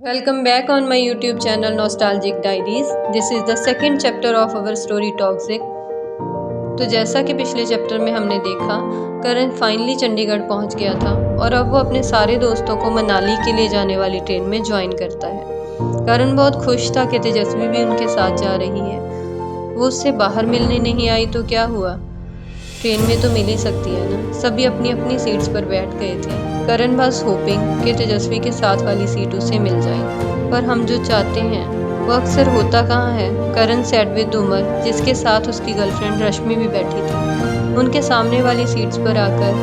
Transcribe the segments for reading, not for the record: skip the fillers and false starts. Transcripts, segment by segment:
Welcome back on my YouTube channel Nostalgic Diaries. This is the second chapter of our story Toxic. तो जैसा कि पिछले chapter में हमने देखा, करण फाइनली चंडीगढ़ पहुंच गया था और अब वो अपने सारे दोस्तों को मनाली के लिए जाने वाली ट्रेन में ज्वाइन करता है। करण बहुत खुश था कि तेजस्वी भी उनके साथ जा रही है। वो उससे बाहर मिलने नहीं आई तो क्या हुआ, ट्रेन में तो मिल ही सकती है ना। सभी अपनी अपनी सीट्स पर बैठ गए थे। करण बस होपिंग कि तेजस्वी के साथ वाली सीट उसे मिल जाए, पर हम जो चाहते हैं वो अक्सर होता कहाँ है। करण सैड विद उमर, जिसके साथ उसकी गर्लफ्रेंड रश्मि भी बैठी थी। उनके सामने वाली सीट्स पर आकर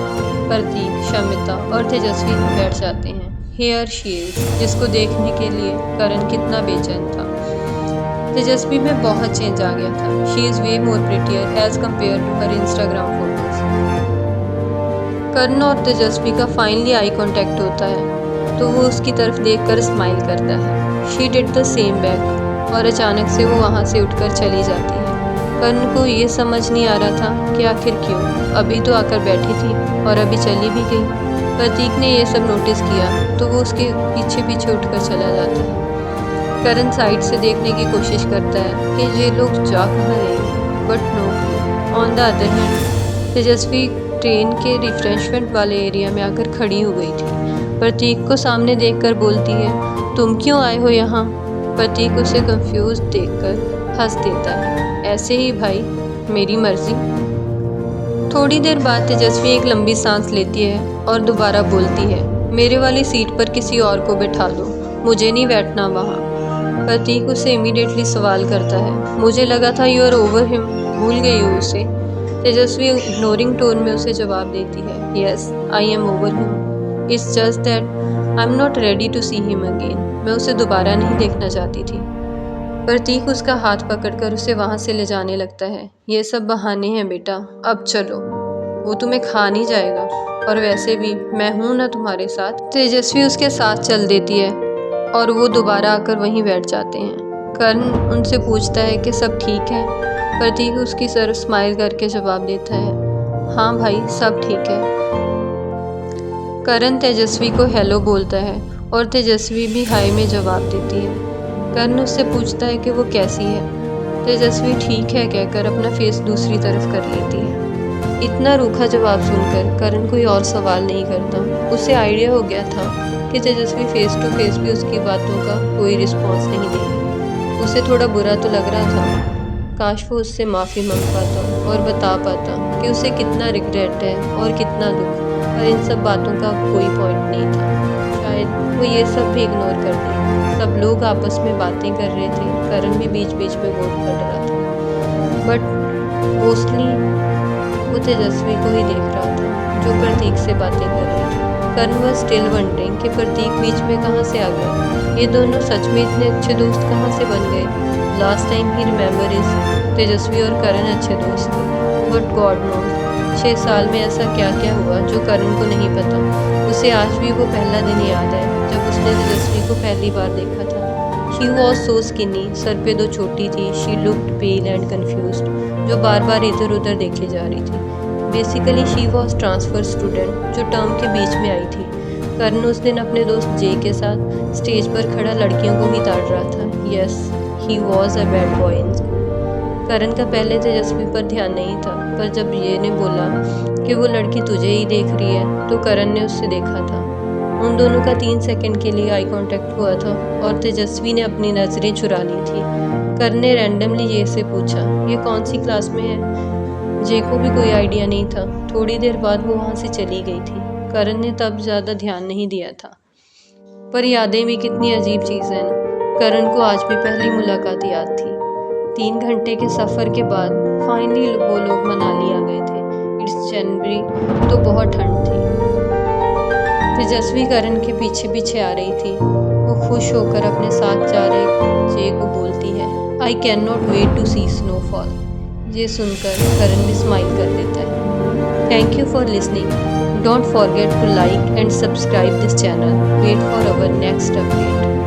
प्रतीक, शमिता और तेजस्वी बैठ जाते हैं। हियर शी इज, जिसको देखने के लिए करण कितना बेचैन था। तेजस्वी में बहुत चेंज आ गया था। She is way more prettier as compare to her Instagram photos. Karan और तेजस्वी का फाइनली आई कांटेक्ट होता है तो वो उसकी तरफ देखकर स्माइल करता है। She did the same back और अचानक से वो वहाँ से उठकर चली जाती है। करण को ये समझ नहीं आ रहा था कि आखिर क्यों, अभी तो आकर बैठी थी और अभी चली भी गई। प्रतीक ने ये सब नोटिस किया तो वो उसके पीछे पीछे उठकर चला जाता है। करण साइड से देखने की कोशिश करता है कि ये लोग जा कहाँ रहे हैं, but no. On the other hand Tejaswi train के रिफ्रेशमेंट वाले एरिया में आकर खड़ी हो गई थी। प्रतीक को सामने देखकर बोलती है, तुम क्यों आए हो यहाँ? प्रतीक उसे कंफ्यूज देखकर हंस देता है, ऐसे ही भाई, मेरी मर्जी। थोड़ी देर बाद तेजस्वी एक लंबी सांस लेती है और दोबारा बोलती है, मेरे वाली सीट पर किसी और को बिठा दो, मुझे नहीं बैठना वहाँ। प्रतीक उसे इमीडिएटली सवाल करता है, मुझे लगा था यू आर ओवर हिम, भूल गई हो उसे। तेजस्वी इग्नोरिंग टोन में उसे जवाब देती है, yes I am over him, it's just that I am not ready to see him again. मैं उसे दोबारा नहीं देखना चाहती थी। प्रतीक उसका हाथ पकड़कर उसे वहाँ से ले जाने लगता है। ये सब बहाने हैं बेटा, अब चलो, वो तुम्हें खा नहीं जाएगा, और वैसे भी मैं हूँ ना तुम्हारे साथ। तेजस्वी उसके साथ चल देती है और वो दोबारा आकर वहीं बैठ जाते हैं। करण उनसे पूछता है कि सब ठीक है। प्रतीक उसकी तरफ स्माइल करके जवाब देता है, हाँ भाई सब ठीक है। करण तेजस्वी को हेलो बोलता है और तेजस्वी भी हाय में जवाब देती है। करण उससे पूछता है कि वो कैसी है। तेजस्वी ठीक है कहकर अपना फेस दूसरी तरफ कर लेती है। इतना रूखा जवाब सुनकर करण कोई और सवाल नहीं करता। उसे आइडिया हो गया था कि तेजस्वी फेस टू फेस भी उसकी बातों का कोई रिस्पॉन्स नहीं देगी। उसे थोड़ा बुरा तो लग रहा था। काश वो उससे माफ़ी मांग पाता और बता पाता कि उसे कितना रिग्रेट है और कितना दुख, पर इन सब बातों का कोई पॉइंट नहीं था। शायद वो ये सब भी इग्नोर कर दे। सब लोग आपस में बातें कर रहे थे, करण भी बीच बीच में बोल पड़ रहा था, बट मोस्टली वो तेजस्वी को ही देख रहा था जो प्रतीक से बातें कर रही थी। करण वॉज स्टिल वंडरिंग कि प्रतीक बीच में कहाँ से आ गया। ये दोनों सच में इतने अच्छे दोस्त कहाँ से बन गए? Last time he remember is Tejasswi और करण अच्छे दोस्त थे, बट गॉड नोज 6 साल में ऐसा क्या क्या हुआ जो करण को नहीं पता। उसे आज भी वो पहला दिन याद है जब उसने तेजस्वी को पहली बार देखा था। She was so skinny, sir पे 2 चोटी थी। She looked pale and confused, जो बार बार इधर उधर देखी जा रही थी। Basically she was transfer student जो टर्म के बीच में आई थी। करण उस दिन अपने दोस्त जे के साथ स्टेज पर खड़ा लड़कियों को ही ताड़ रहा था। Yes, he was a bad boy in school. Karan का पहले तेजस्वी पर ध्यान नहीं था, पर जब ये ने बोला कि वो लड़की तुझे ही देख रही है तो करण ने उससे देखा था। उन दोनों का 3 सेकंड के लिए आई कांटेक्ट हुआ था और तेजस्वी ने अपनी नज़रें चुरा ली थी। करण ने रैंडमली ये से पूछा, ये कौन सी क्लास में है? जे को भी कोई आइडिया नहीं था। थोड़ी देर बाद वो वहाँ से चली गई थी। करण ने तब ज़्यादा ध्यान नहीं दिया था, पर यादें भी कितनी अजीब चीज़ है ना। करण को आज भी पहली मुलाकात याद थी। 3 घंटे के सफ़र के बाद फाइनली वो लोग मनाली आ गए थे। इट्स जनवरी, तो बहुत ठंड थी। तेजस्वी करण के पीछे पीछे आ रही थी। वो खुश होकर अपने साथ जा रहे जे को बोलती है, I can not wait to see snowfall. ये सुनकर करण भी स्माइल कर देता है। Thank you for listening. Don't forget to like and subscribe this channel. Wait for our next update.